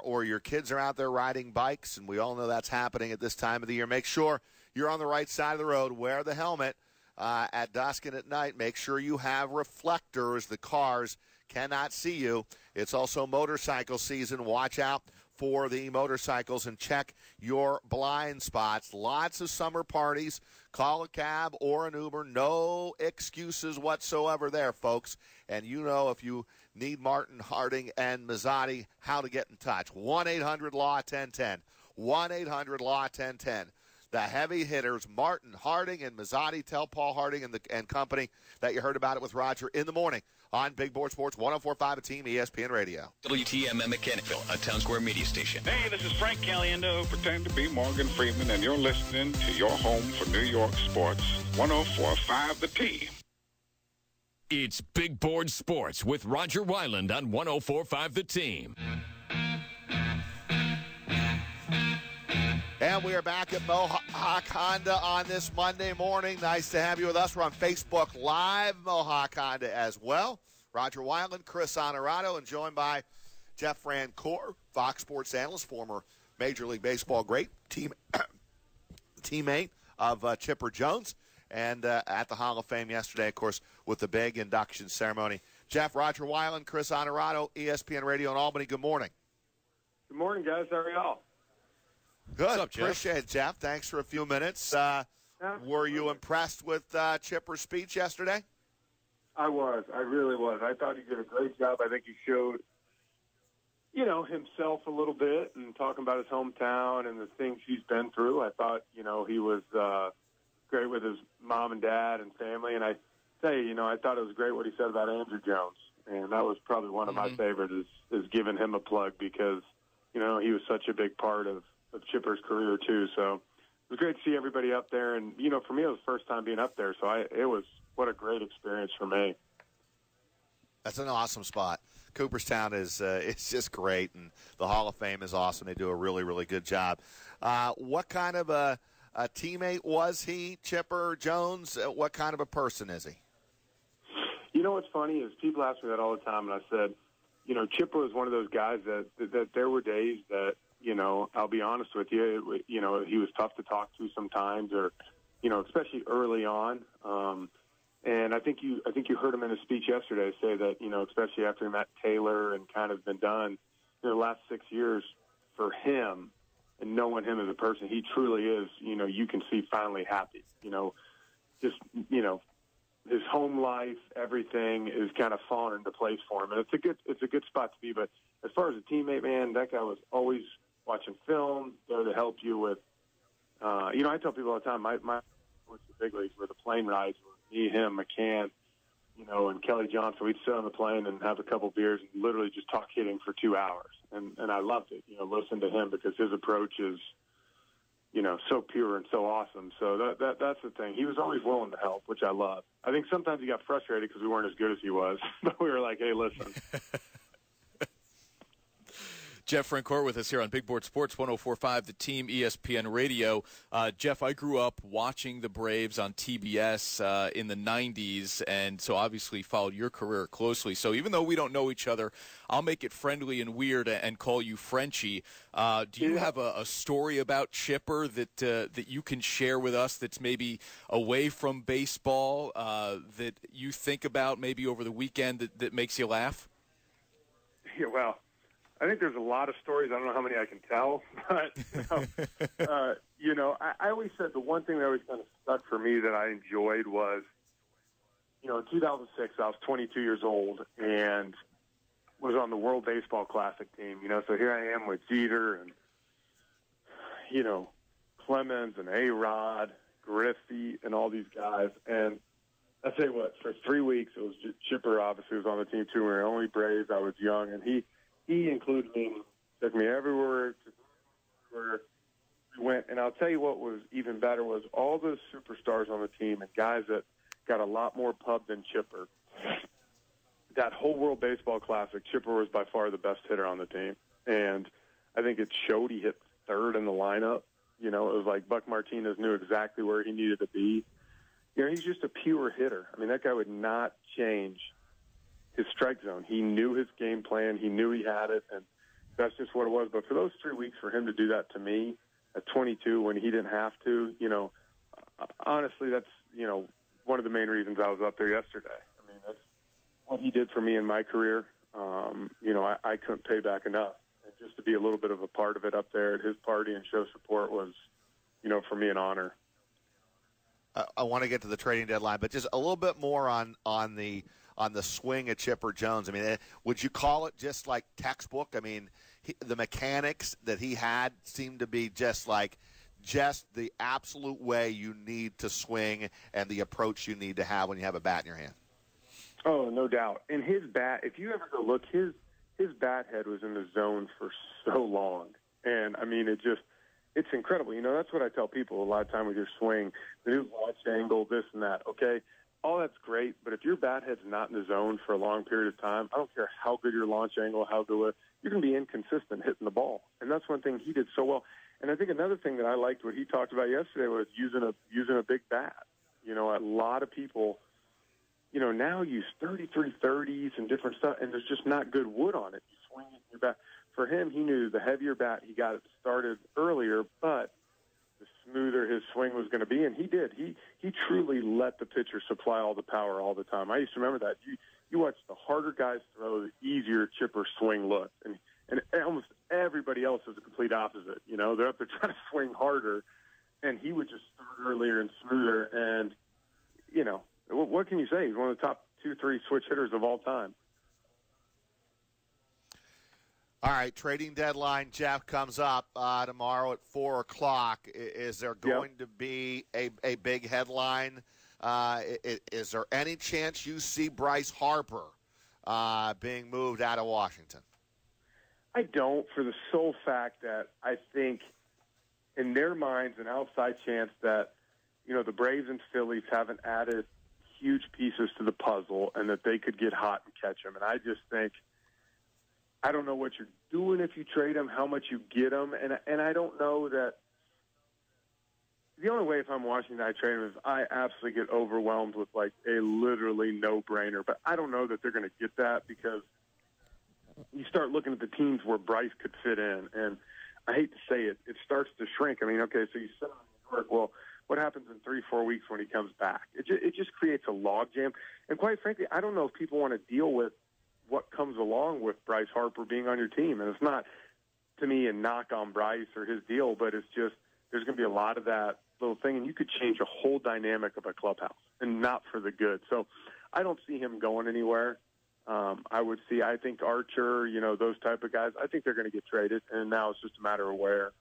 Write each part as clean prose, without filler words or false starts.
or your kids are out there riding bikes, and we all know that's happening at this time of the year, make sure you're on the right side of the road. Wear the helmet at dusk and at night. Make sure you have reflectors. The cars cannot see you. It's also motorcycle season. Watch out for the motorcycles and check your blind spots. Lots of summer parties. Call a cab or an Uber. No excuses whatsoever there, folks. And you know, if you need Martin, Harding, and Mazzotti, how to get in touch. 1-800-LAW-1010. 1-800-LAW-1010. The heavy hitters, Martin, Harding, and Mazzotti. Tell Paul Harding and company that you heard about it with Roger in the morning on Big Board Sports 104.5 at Team ESPN Radio. WTMM Mechanicsville, a Town Square media station. Hey, this is Frank Caliendo, pretend to be Morgan Freeman, and you're listening to your home for New York sports, 104.5 The Team. It's Big Board Sports with Roger Weiland on 104.5 The Team. And we are back at Mohawk Honda on this Monday morning. Nice to have you with us. We're on Facebook Live, Mohawk Honda as well. Roger Weiland, Chris Honorato, and joined by Jeff Francoeur, Fox Sports analyst, former Major League Baseball great, teammate of Chipper Jones, and at the Hall of Fame yesterday, of course, with the big induction ceremony. Jeff, Roger Weiland, Chris Honorato, ESPN Radio in Albany, good morning. Good morning, guys. How are y'all? Good. What's up, Jeff? Appreciate it, Jeff. Thanks for a few minutes. Were you impressed with Chipper's speech yesterday? I was. I really was. I thought he did a great job. I think he showed, himself a little bit and talking about his hometown and the things he's been through. I thought, he was great with his mom and dad and family. And I say, I thought it was great what he said about Andrew Jones. And that was probably one of my favorites is giving him a plug because, he was such a big part of Chipper's career too. So it was great to see everybody up there. And, for me, it was the first time being up there. So it was what a great experience for me. That's an awesome spot. Cooperstown is it's just great, and the Hall of Fame is awesome. They do a really, really good job. What kind of a teammate was he, Chipper Jones? What kind of a person is he? What's funny is people ask me that all the time, and I said, Chipper was one of those guys that there were days that, I'll be honest with you, he was tough to talk to sometimes, or, especially early on. And I think you heard him in his speech yesterday say that, especially after he met Taylor and kind of been done, the last 6 years for him and knowing him as a person, he truly is, you can see finally happy, his home life, everything is kind of falling into place for him. And it's a good spot to be. But as far as a teammate, man, that guy was always watching film, there to help you with, I tell people all the time, my was the big leagues were the plane rides with me, him, McCann, and Kelly Johnson. We'd sit on the plane and have a couple beers and literally just talk hitting for 2 hours. And I loved it, listen to him because his approach is, so pure and so awesome. So that's the thing. He was always willing to help, which I love. I think sometimes he got frustrated because we weren't as good as he was. But we were like, hey, listen. Jeff Francoeur with us here on Big Board Sports 104.5, the Team ESPN Radio. Jeff, I grew up watching the Braves on TBS in the 90s, and so obviously followed your career closely. So even though we don't know each other, I'll make it friendly and weird and call you Frenchie. Do you have a story about Chipper that you can share with us that's maybe away from baseball that you think about maybe over the weekend that makes you laugh? Yeah, well, I think there's a lot of stories. I don't know how many I can tell, but, I always said the one thing that always kind of stuck for me that I enjoyed was, in 2006, I was 22 years old and was on the World Baseball Classic team, so here I am with Jeter and, Clemens and A-Rod, Griffey, and all these guys. And I tell you what, for 3 weeks, it was just Chipper obviously was on the team too. We were only Braves. I was young, and he included me, took me everywhere where we went. And I'll tell you what was even better was all those superstars on the team and guys that got a lot more pub than Chipper. That whole World Baseball Classic, Chipper was by far the best hitter on the team. And I think it showed. He hit third in the lineup. It was like Buck Martinez knew exactly where he needed to be. He's just a pure hitter. I mean, that guy would not change his strike zone. He knew his game plan. He knew he had it. And, that's just what it was. But for those 3 weeks, for him to do that to me at 22 when he didn't have to, honestly, that's, one of the main reasons I was up there yesterday. I mean, that's what he did for me in my career. I couldn't pay back enough. And just to be a little bit of a part of it up there at his party and show support was, for me, an honor. I want to get to the trading deadline, but just a little bit more on the swing of Chipper Jones. I mean, would you call it just like textbook? I mean, the mechanics that he had seemed to be just the absolute way you need to swing and the approach you need to have when you have a bat in your hand. Oh, no doubt. And his bat, if you ever go look, his bat head was in the zone for so long. And, I mean, it's incredible. That's what I tell people a lot of time with your swing, the new launch angle, this and that, okay? All that's great, but if your bat head's not in the zone for a long period of time, I don't care how good your launch angle, how good, you're going to be inconsistent hitting the ball. And that's one thing he did so well. And I think another thing that I liked what he talked about yesterday was using a big bat. A lot of people, now use 33-30s and different stuff, and there's just not good wood on it. You swing it in your bat. For him, he knew the heavier bat, he got it started earlier, but the smoother his swing was going to be, and he did. He truly let the pitcher supply all the power all the time. I used to remember that. You watch the harder guys throw, the easier Chipper swing looked. And almost everybody else is the complete opposite. They're up there trying to swing harder, and he would just start earlier and smoother. And, what can you say? He's one of the top 2-3 switch hitters of all time. All right, trading deadline, Jeff, comes up tomorrow at 4 o'clock. Is there going to be a big headline? Is there any chance you see Bryce Harper being moved out of Washington? I don't, for the sole fact that I think in their minds an outside chance that, the Braves and Phillies haven't added huge pieces to the puzzle and that they could get hot and catch him. And I just think, I don't know what you're doing if you trade him, how much you get him, and I don't know that the only way if I'm Washington I trade him is I absolutely get overwhelmed with a literally no-brainer. But I don't know that they're going to get that because you start looking at the teams where Bryce could fit in, and I hate to say it, it starts to shrink. I mean, okay, so you sit on New York, well, what happens in 3-4 weeks when he comes back? It just creates a logjam. And quite frankly, I don't know if people want to deal with what comes along with Bryce Harper being on your team. And it's not, to me, a knock on Bryce or his deal, but it's just there's going to be a lot of that little thing, and you could change a whole dynamic of a clubhouse, and not for the good. So I don't see him going anywhere. I think Archer, those type of guys, I think they're going to get traded, and now it's just a matter of where.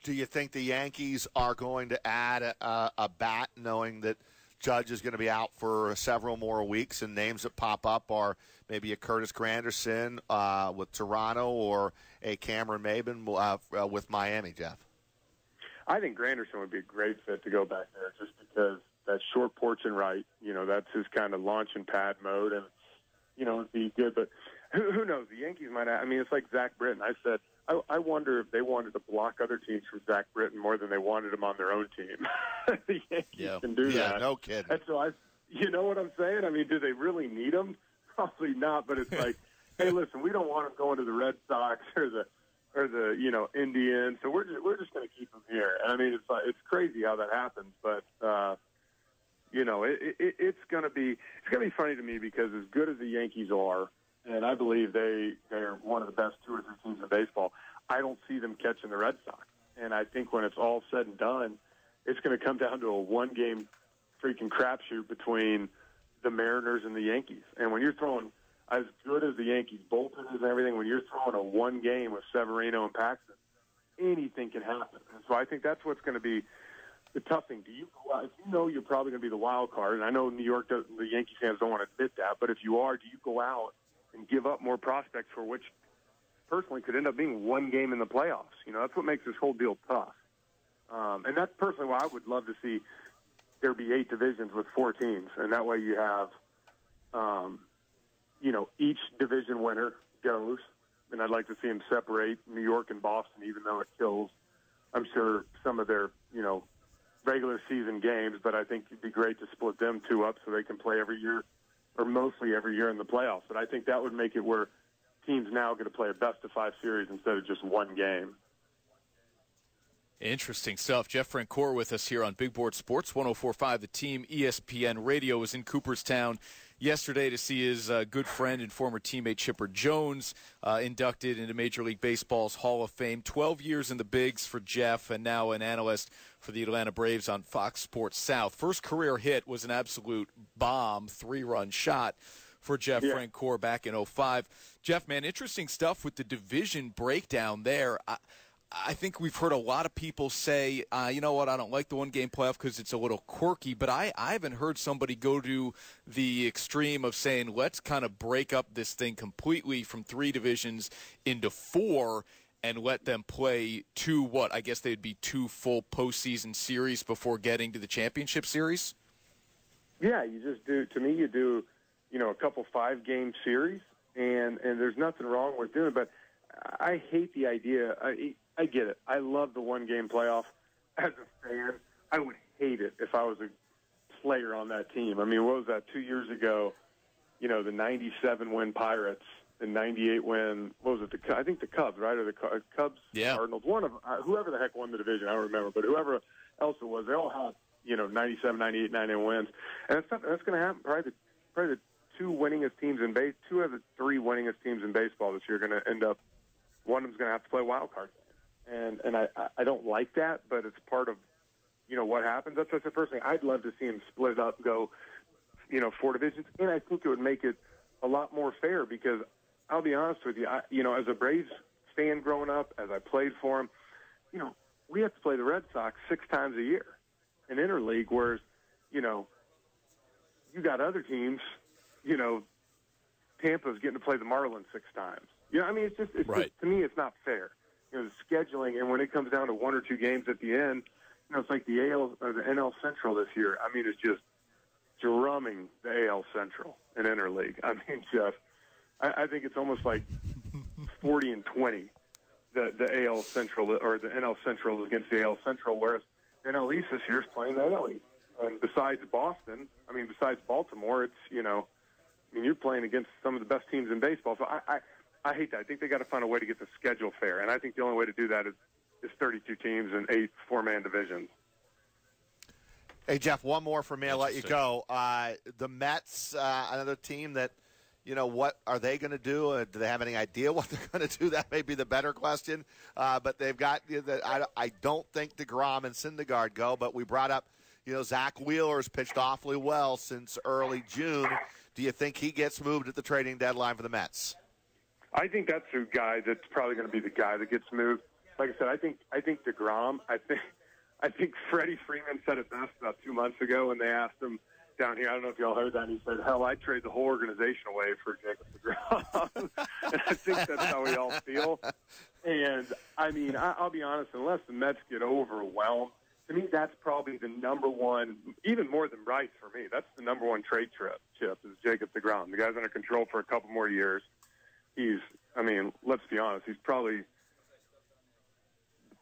Do you think the Yankees are going to add a bat, knowing that Judge is going to be out for several more weeks, and names that pop up are maybe a Curtis Granderson with Toronto or a Cameron Maben with Miami, Jeff? I think Granderson would be a great fit to go back there just because that short porch and right, that's his kind of launch and pad mode, and, it'd be good. But who knows? The Yankees might have, it's like Zach Britton. I said, I wonder if they wanted to block other teams from Zach Britton more than they wanted him on their own team. The Yankees can do that. Yeah, no kidding. And so you know what I'm saying? Do they really need him? Probably not. But it's like, hey, listen, we don't want him going to the Red Sox or the Indians. So we're just going to keep him here. And it's crazy how that happens. But it's going to be funny to me because as good as the Yankees are, and I believe they're one of the best 2 or 3 teams in baseball, I don't see them catching the Red Sox. And I think when it's all said and done, it's going to come down to a one-game freaking crapshoot between the Mariners and the Yankees. And when you're throwing as good as the Yankees bullpen is and everything, when you're throwing a one game with Severino and Paxton, anything can happen. And so I think that's what's going to be the tough thing. Do you go out, if you know you're probably going to be the wild card, and I know New York, the Yankee fans don't want to admit that, but if you are, do you go out and give up more prospects for which personally could end up being one game in the playoffs? That's what makes this whole deal tough. And that's personally why I would love to see there be 8 divisions with 4 teams, and that way you have, each division winner goes, and I'd like to see them separate New York and Boston, even though it kills, I'm sure, some of their, regular season games, but I think it'd be great to split them 2 up so they can play every year or mostly every year in the playoffs. But I think that would make it where teams now going to play a best-of-5 series instead of just one game. Interesting stuff. Jeff Francoeur with us here on Big Board Sports 104.5. The Team ESPN Radio was in Cooperstown yesterday to see his good friend and former teammate Chipper Jones inducted into Major League Baseball's Hall of Fame. 12 years in the bigs for Jeff, and now an analyst for the Atlanta Braves on Fox Sports South. First career hit was an absolute bomb, 3-run shot for Jeff Francoeur back in 2005. Jeff, man, interesting stuff with the division breakdown there. I think we've heard a lot of people say, you know what, I don't like the one-game playoff because it's a little quirky, but I haven't heard somebody go to the extreme of saying, let's kind of break up this thing completely from 3 divisions into 4 and let them play 2, I guess they'd be 2 full postseason series before getting to the championship series? Yeah, you just do, to me, you do, a couple 5-game series, and there's nothing wrong with doing it, but I hate the idea. I get it. I love the one-game playoff. As a fan, I would hate it if I was a player on that team. I mean, what was that, 2 years ago, the 97-win Pirates, the 98-win, what was it, I think the Cubs, right, or the Cubs, Cardinals, one of whoever the heck won the division, I don't remember, but whoever else it was, they all had, 97, 98, 99 wins. And that's going to happen. Probably the 2 winningest teams in base, 2 of the 3 winningest teams in baseball this year are going to end up, one of them's going to have to play wild card. And I don't like that, but it's part of, what happens. That's the first thing. I'd love to see him split up, go, 4 divisions. And I think it would make it a lot more fair because I'll be honest with you, as a Braves fan growing up, as I played for him, we have to play the Red Sox 6 times a year in interleague, whereas, you got other teams, Tampa's getting to play the Marlins 6 times. It's just to me, it's not fair. The scheduling, and when it comes down to 1 or 2 games at the end, it's like the AL or the NL Central this year. It's just drumming the AL Central in interleague. Jeff, I think it's almost like 40-20. The AL Central or the NL Central against the AL Central, whereas the NL East this year is playing the NL East. And besides Boston, besides Baltimore, it's you're playing against some of the best teams in baseball. So I hate that. I think they got to find a way to get the schedule fair, and I think the only way to do that is 32 teams and 8 4-man divisions. Hey, Jeff, one more for me. I'll let you go. The Mets, another team that, what are they going to do? Do they have any idea what they're going to do? That may be the better question. But they've got I don't think DeGrom and Syndergaard go, but we brought up, Zach Wheeler's pitched awfully well since early June. Do you think he gets moved at the trading deadline for the Mets? I think that's a guy that's probably going to be the guy that gets moved. Like I said, I think DeGrom. I think Freddie Freeman said it best about 2 months ago when they asked him down here. I don't know if y'all heard that. And he said, "Hell, I'd trade the whole organization away for Jacob DeGrom." And I think that's how we all feel. And I'll be honest. Unless the Mets get overwhelmed, to me, that's probably the number one, even more than Bryce for me. That's the number one trade chip is Jacob DeGrom. The guy's under control for a couple more years. He's, let's be honest, he's probably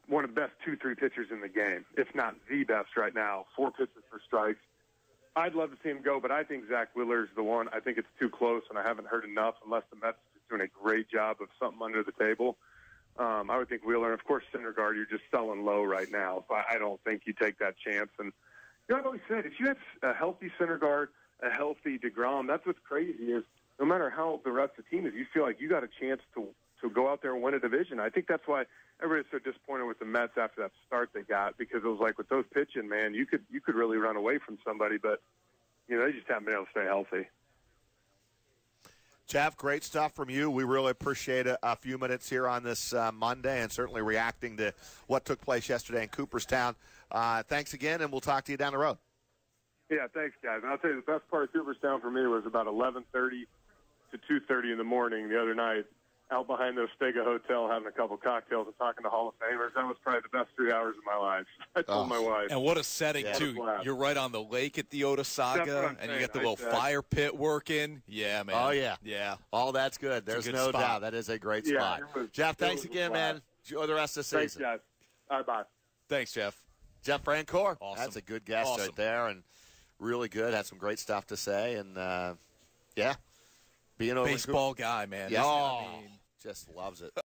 one of the best 2-3 pitchers in the game, if not the best right now. 4 pitches for strikes. I'd love to see him go, but I think Zach Wheeler's the one. I think it's too close, and I haven't heard enough unless the Mets are doing a great job of something under the table. I would think Wheeler, and of course Syndergaard, you're just selling low right now. So I don't think you take that chance. And I've always said, if you have a healthy Syndergaard, a healthy DeGrom, that's what's crazy is no matter how the rest of the team is, you feel like you got a chance to go out there and win a division. I think that's why everybody's so disappointed with the Mets after that start they got, because it was like with those pitching, man, you could really run away from somebody, but they just haven't been able to stay healthy. Jeff, great stuff from you. We really appreciate a few minutes here on this Monday and certainly reacting to what took place yesterday in Cooperstown. Thanks again, and we'll talk to you down the road. Yeah, thanks, guys. And I'll tell you, the best part of Cooperstown for me was about 11:30 to 2:30 in the morning the other night, out behind the Stega Hotel having a couple cocktails and talking to Hall of Famers. That was probably the best 3 hours of my life. I told my wife. And what a setting, too. You're right on the lake at the Otasaga, and you got the little fire pit working. Yeah, man. Oh, yeah. Yeah. All that's good. There's no doubt. That is a great spot. Jeff, thanks again, man. Enjoy the rest of the season. Thanks, guys. All right, bye. Thanks, Jeff. Jeff Francoeur. Awesome. That's a good guest right there, and really good. Had some great stuff to say, and, yeah. Being over Baseball guy, man. Yes. I mean, just loves it.